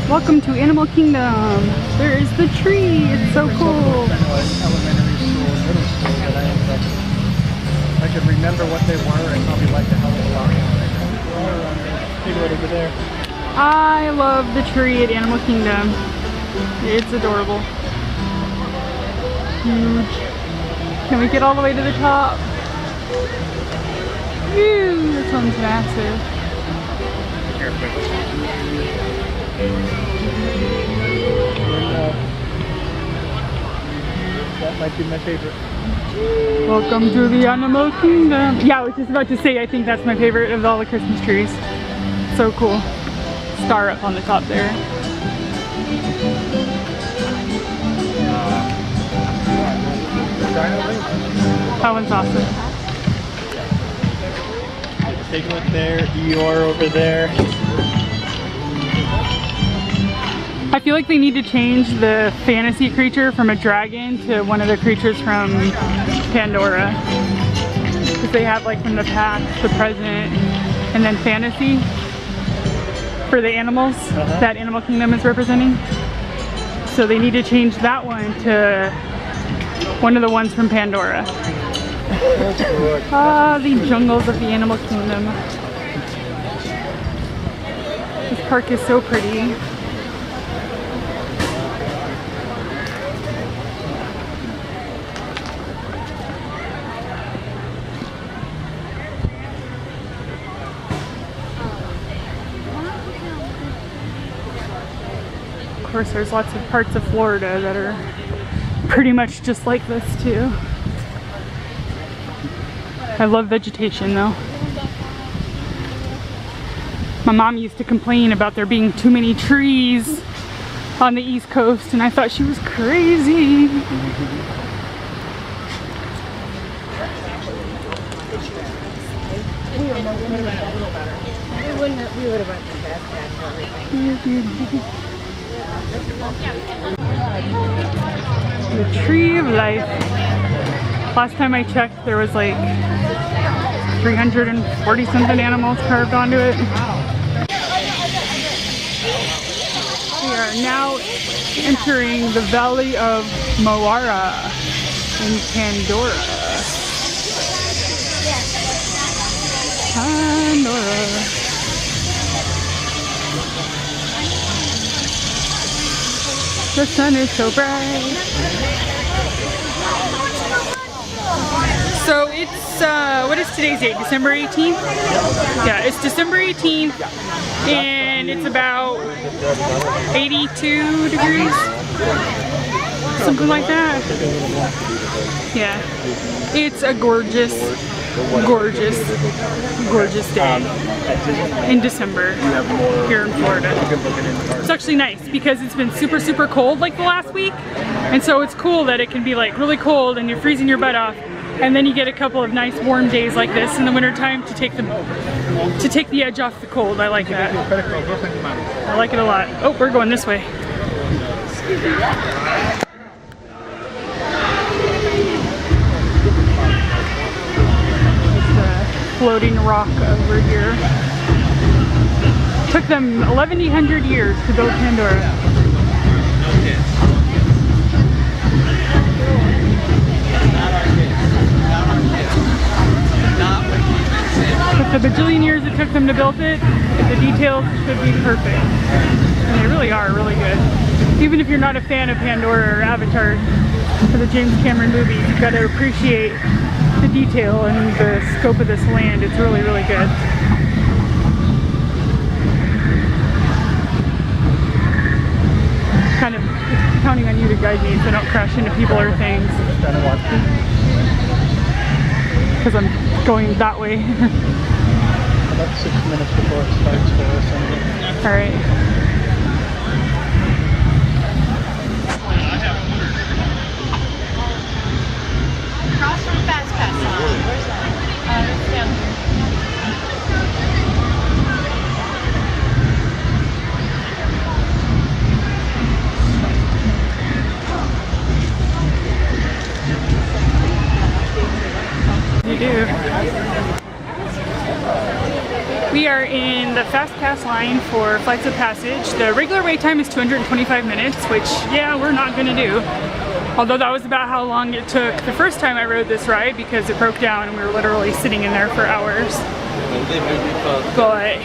Welcome to Animal Kingdom. There is the tree. It's so cool. Elementary school, middle school that I ended up. I could remember what they were and probably like the hell of a lot. Maybe right over there. I love the tree at Animal Kingdom. It's adorable. Huge. Can we get all the way to the top? Whew, this one's massive. That might be my favorite. Welcome to the Animal Kingdom. Yeah, I was just about to say, I think that's my favorite of all the Christmas trees. So cool. Star up on the top there. That one's awesome. Take a look there, Eeyore over there. I feel like they need to change the fantasy creature from a dragon to one of the creatures from Pandora. Because they have like from the past, the present, and then fantasy for the animals that Animal Kingdom is representing. So they need to change that one to one of the ones from Pandora. Ah, the jungles of the Animal Kingdom. This park is so pretty. Of course, there's lots of parts of Florida that are pretty much just like this too. I love vegetation though. My mom used to complain about there being too many trees on the East Coast, and I thought she was crazy. We would have went to The Tree of Life. Last time I checked, there was like 340 something animals carved onto it. We are now entering the Valley of Moara in Pandora. Pandora. The sun is so bright. So it's, what is today's date? December 18th? Yeah, it's December 18th and it's about 82 degrees. Something like that. Yeah. It's a gorgeous, gorgeous, gorgeous day in December here in Florida. It's actually nice because it's been super, super cold like the last week. And so it's cool that it can be like really cold and you're freezing your butt off. And then you get a couple of nice warm days like this in the wintertime to take the edge off the cold. I like that. I like it a lot. Oh, we're going this way. Floating rock over here. Took them 1,100 years to build Pandora. With the bajillion years it took them to build it, the details should be perfect. And they really are really good. Even if you're not a fan of Pandora or Avatar for the James Cameron movies, you've got to appreciate the detail and the scope of this land. It's really, really good. Kind of counting on you to guide me so I don't crash into people or things. Because I'm going that way. About 6 minutes before it starts for us. Alright. Across from Fast Pass. Where's that? It's down here. You do. We are in the fast pass line for Flights of Passage. The regular wait time is 225 minutes, which, yeah, we're not gonna do. Although that was about how long it took the first time I rode this ride because it broke down and we were literally sitting in there for hours. But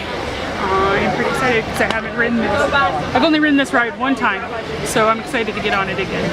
I'm pretty excited because I haven't ridden this. I've only ridden this ride one time, so I'm excited to get on it again.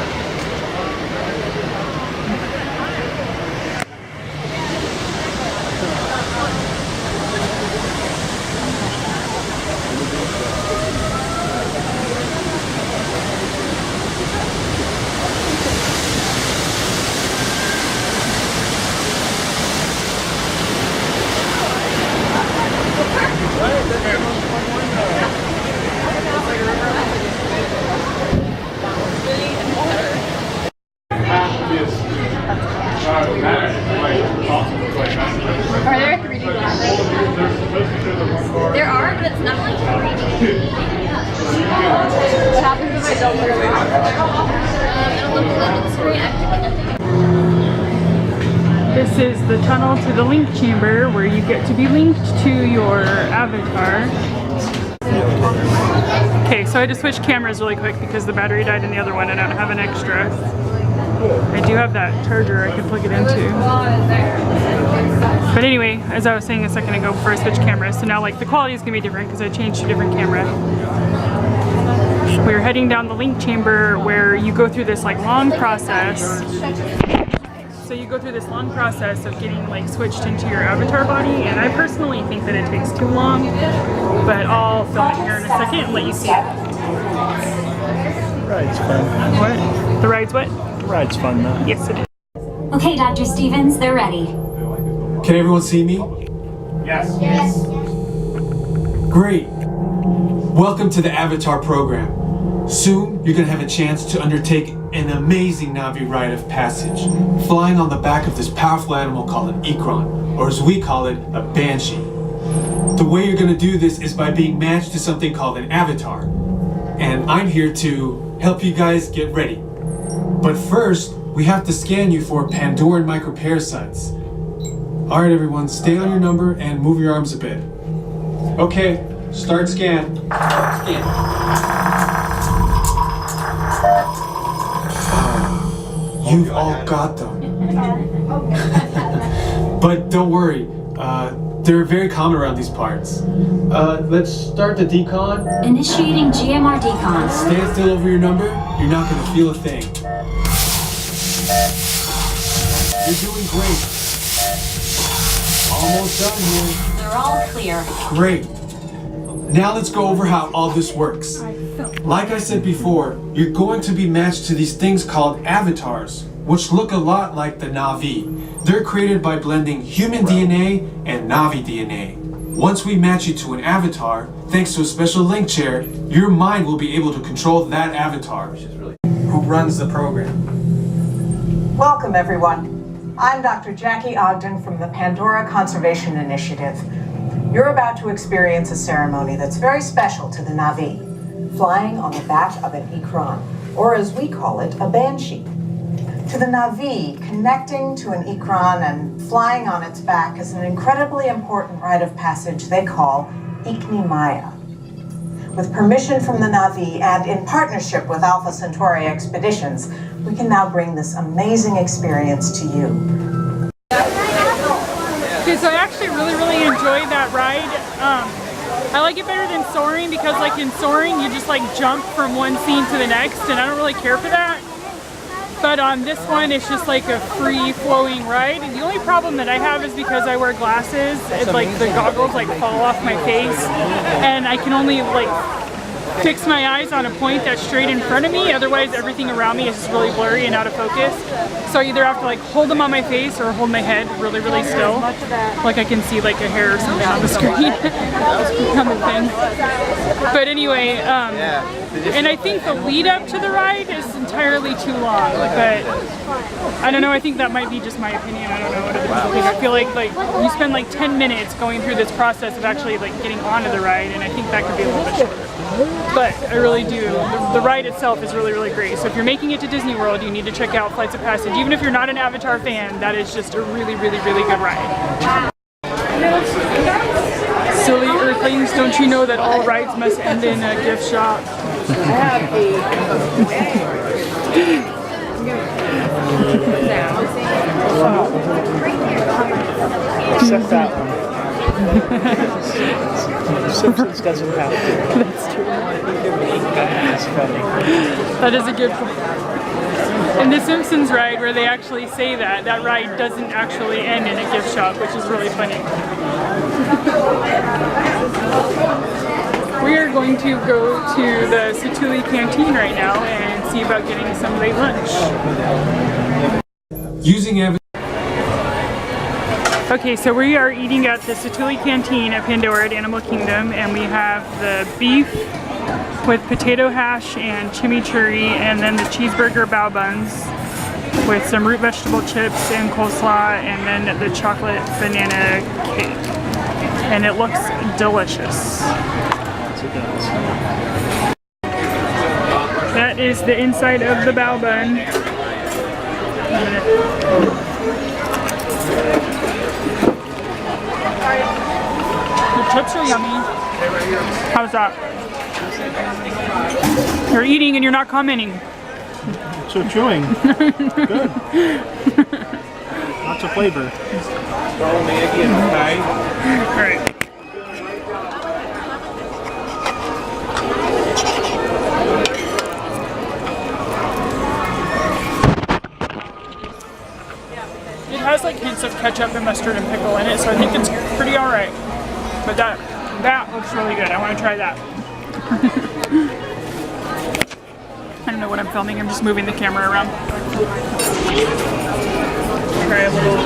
Are there 3D glasses? There are, but it's not like 3D. What happens if I don't put it on? It'll look like it's very active. This is the tunnel to the link chamber where you get to be linked to your avatar. Okay, so I just switched cameras really quick because the battery died in the other one and I don't have an extra. I do have that charger I can plug it into. But anyway, as I was saying a second ago before I switched cameras, so now like the quality is gonna be different because I changed to a different camera. We're heading down the link chamber where you go through this like long process. So you go through this long process of getting like switched into your avatar body, and I personally think that it takes too long, but I'll film it here in a second and let you see it. The ride's fun. What? The ride's what? The ride's fun though. Yes, it is. Okay, Dr. Stevens, they're ready. Can everyone see me? Yes. Yes. Great. Welcome to the Avatar program. Soon, you're gonna have a chance to undertake an amazing Na'vi rite of passage, flying on the back of this powerful animal called an Ikran, or as we call it, a Banshee. The way you're gonna do this is by being matched to something called an avatar. And I'm here to help you guys get ready. But first, we have to scan you for Pandoran microparasites. All right, everyone, stay on your number and move your arms a bit. Okay, start scan. You've all got them. But don't worry, they're very common around these parts. Let's start the decon. Initiating GMR decon. Stand still over your number, you're not gonna feel a thing. You're doing great. Almost done here. They're all clear. Great. Now let's go over how all this works. Like I said before, you're going to be matched to these things called avatars, which look a lot like the Na'vi. They're created by blending human DNA and Na'vi DNA. Once we match you to an avatar, thanks to a special link chair, your mind will be able to control that avatar. Who runs the program? Welcome, everyone. I'm Dr. Jackie Ogden from the Pandora Conservation Initiative. You're about to experience a ceremony that's very special to the Na'vi, flying on the back of an Ikran, or as we call it, a Banshee. To the Na'vi, connecting to an Ikran and flying on its back is an incredibly important rite of passage they call Ikni Maya. With permission from the Na'vi and in partnership with Alpha Centauri Expeditions, we can now bring this amazing experience to you. Okay, so I actually really enjoyed that ride. I like it better than soaring because like in soaring you just like jump from one scene to the next and I don't really care for that. But on this one it's just like a free flowing ride. And the only problem that I have is because I wear glasses, it's like the goggles like fall off my face and I can only like fix my eyes on a point that's straight in front of me, otherwise everything around me is just really blurry and out of focus. So I either have to like hold them on my face or hold my head really still. Like I can see like a hair or something on the screen. Kind of thing. But anyway, and I think the lead up to the ride is entirely too long, but I don't know, I think that might be just my opinion, I don't know what other people think. I feel like you spend like 10 minutes going through this process of actually like getting onto the ride, and I think that could be a little bit shorter. But I really do. The ride itself is really great. So if you're making it to Disney World, you need to check out Flights of Passage. Even if you're not an Avatar fan, that is just a really good ride. Silly Earth Ducklings, don't you know that all rides must end in a gift shop? Except that one. Simpsons doesn't have to. That's true. That's funny. That is a good point. And the Simpsons ride, where they actually say that ride doesn't actually end in a gift shop, which is really funny. We are going to go to the Satu'li Canteen right now and see about getting some late lunch. Using Avatar. Okay, so we are eating at the Satu'li Canteen at Pandora at Animal Kingdom, and we have the beef with potato hash and chimichurri, and then the cheeseburger bao buns with some root vegetable chips and coleslaw, and then the chocolate banana cake. And it looks delicious. That is the inside of the bao bun. The chips are yummy. How's that? You're eating and you're not commenting. So chewing. Good. Lots of flavor. Alright. It has like hints of ketchup and mustard and pickle in it, so I think it's pretty alright. But that looks really good. I want to try that. I don't know what I'm filming, I'm just moving the camera around. Try a little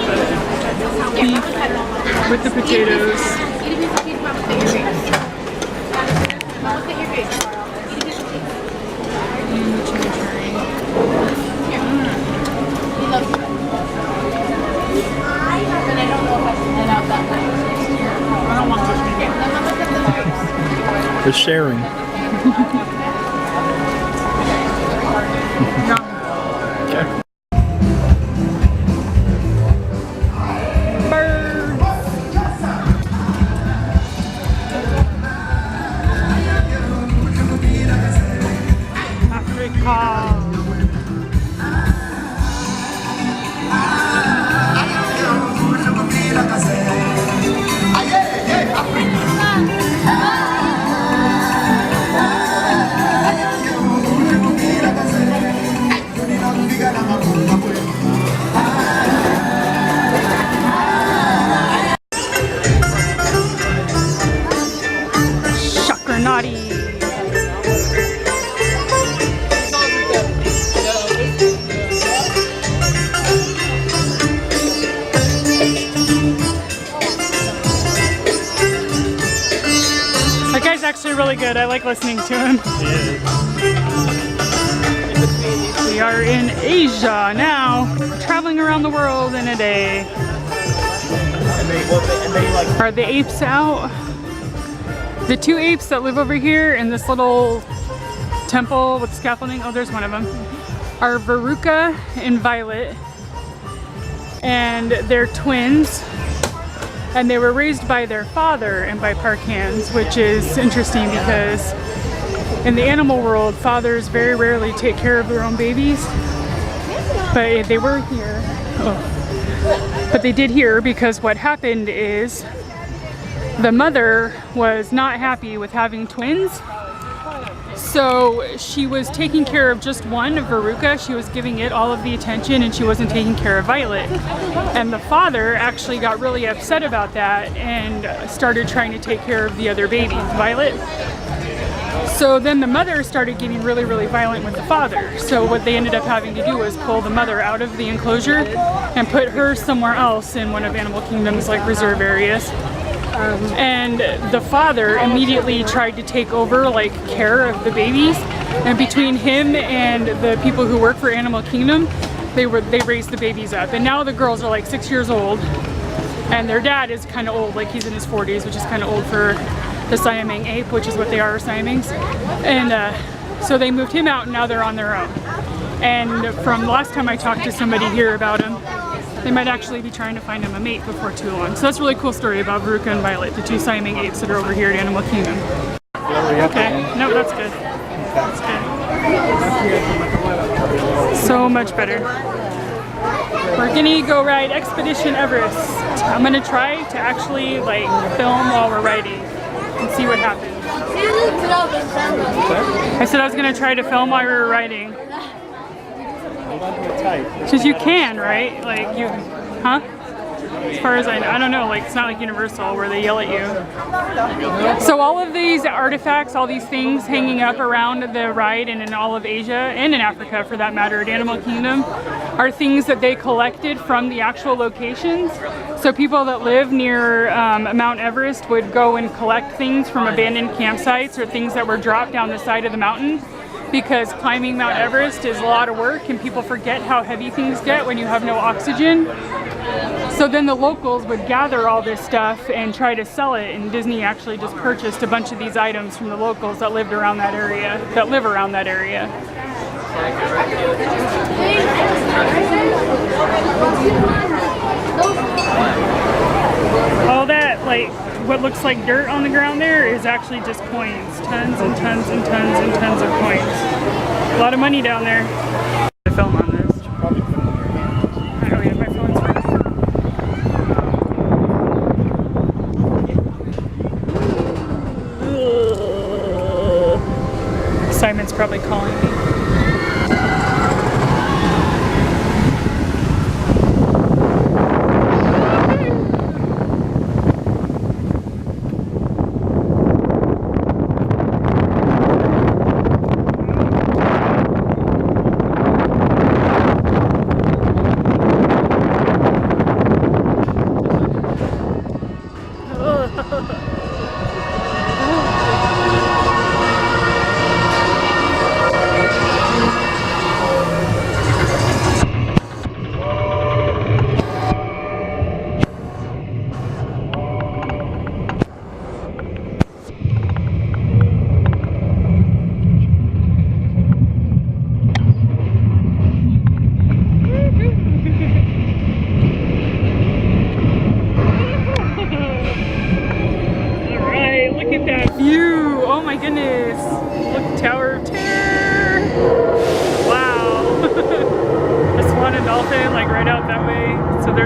beef with the potatoes. I don't want this. We're sharing. Okay. That guy's actually really good. I like listening to him. We are in Asia now, traveling around the world in a day. Are the apes out? The two apes that live over here in this little temple with scaffolding, oh, there's one of them, are Veruca and Violet. And they're twins. And they were raised by their father and by Parkans, which is interesting because in the animal world, fathers very rarely take care of their own babies. But they were here. Oh. But they did here because what happened is the mother was not happy with having twins. So she was taking care of just one, Veruca. She was giving it all of the attention and she wasn't taking care of Violet. And the father actually got really upset about that and started trying to take care of the other baby, Violet. So then the mother started getting really, really violent with the father. So what they ended up having to do was pull the mother out of the enclosure and put her somewhere else in one of Animal Kingdom's like reserve areas. And the father immediately tried to take over like care of the babies, and between him and the people who work for Animal Kingdom, they raised the babies up, and now the girls are like 6 years old and their dad is kind of old, like he's in his 40s, which is kind of old for the Siamang ape, which is what they are, Siamangs. And so they moved him out and now they're on their own. And from last time I talked to somebody here about him, they might actually be trying to find him a mate before too long. So that's a really cool story about Veruca and Violet, the two Siamese apes that are over here at Animal Kingdom. Okay, no, that's good. That's good. So much better. We're gonna go ride Expedition Everest. I'm gonna try to actually like film while we're riding and see what happens. I said I was gonna try to film while we were riding. Because you can, right? Like you, huh? As far as I don't know, like it's not like Universal where they yell at you. So all of these artifacts, all these things hanging up around the ride and in all of Asia and in Africa for that matter at Animal Kingdom are things that they collected from the actual locations. So people that live near Mount Everest would go and collect things from abandoned campsites or things that were dropped down the side of the mountain, because climbing Mount Everest is a lot of work and people forget how heavy things get when you have no oxygen. So then the locals would gather all this stuff and try to sell it, and Disney actually just purchased a bunch of these items from the locals that lived around that area, that live around that area. All that, like, what looks like dirt on the ground there is actually just coins. Tons and tons and tons and tons of coins. A lot of money down there. I film on this. Probably put it in your hand. Oh yeah, my phone's right. Simon's probably calling me.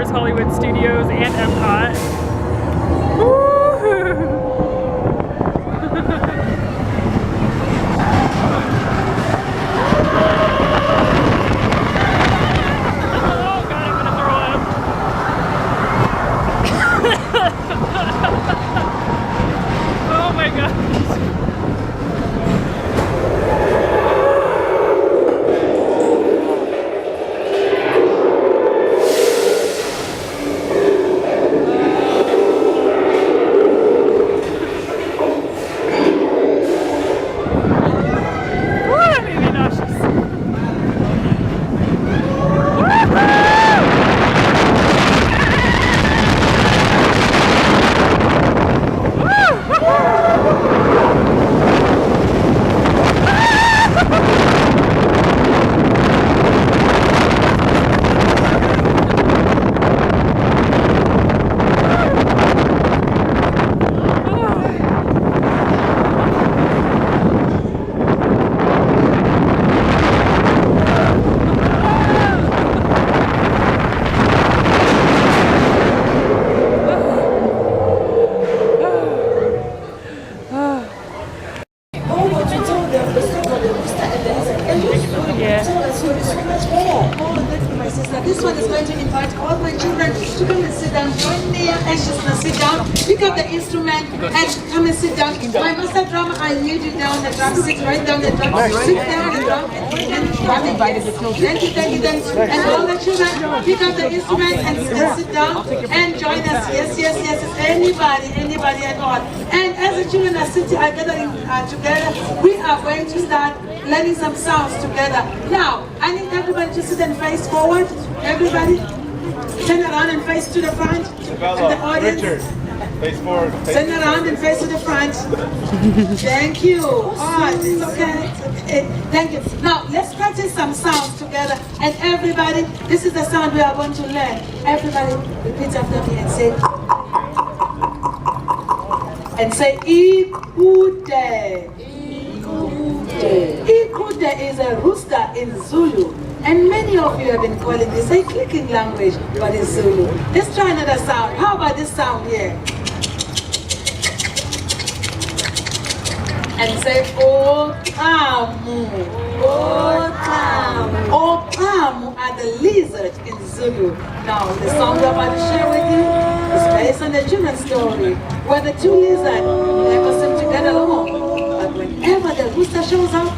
Hollywood Studios and Epcot. This one is going to invite all my children to come and sit down. Join me, Ashes, now sit down. Pick up the instrument and come and sit down. My master drummer, I need you down the drum. Sit right down the drum. Sit down the drum. And thank you. And all the children, pick up the instrument and sit down and join us. Yes. Anybody at all. And as the children are sitting gathering together, we are going to start learning some sounds together. Now, I need everybody to sit and face forward. Everybody, turn around and face to the front. And the audience. Face forward. Turn around and face to the front. Thank you. Oh, it's okay. It's okay. Thank you. Now, let's practice some sounds together. And everybody, this is the sound we are going to learn. Everybody, repeat after me and say, Ikude. Ikude is a rooster in Zulu. And many of you have been calling this a clicking language, but it's Zulu. Let's try another sound. How about this sound here? And say, Okamu. Okamu. Okamu are the lizard in Zulu. Now, the song we're about to share with you is based on the children's story, where the two lizards never seem to get along. But whenever the rooster shows up,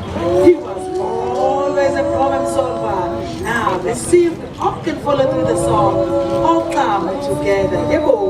he was always a problem solver. Now, let's see if we all can follow through the song. Okamu together. Yebo.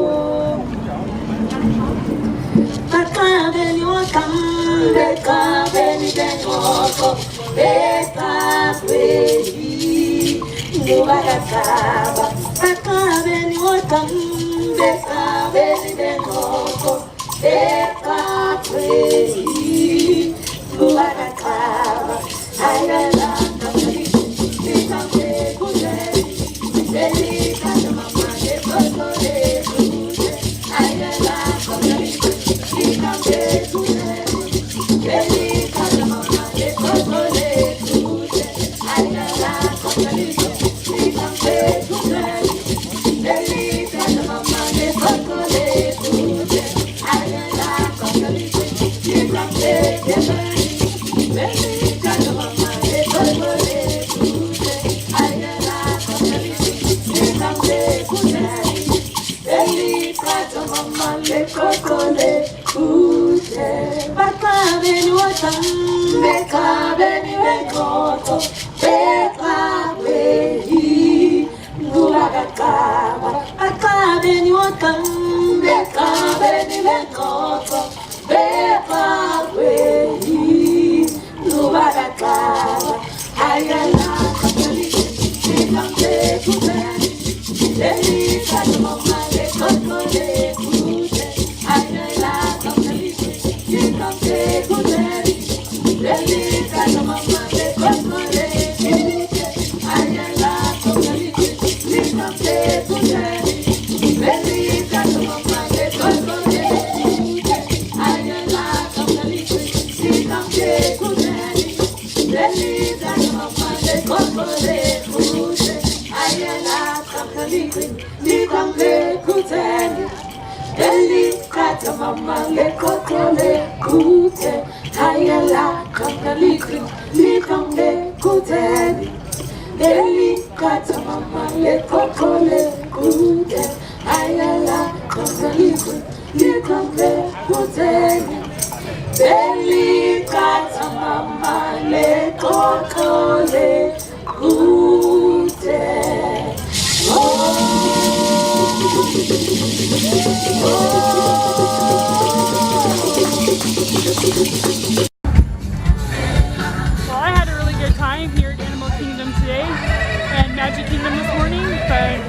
Well, I had a really good time here at Animal Kingdom today and Magic Kingdom this morning, but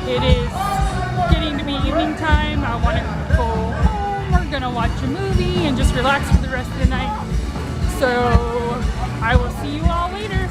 it is getting to be evening time. I want to go home. We're going to watch a movie and just relax for the rest of the night. So I will see you all later.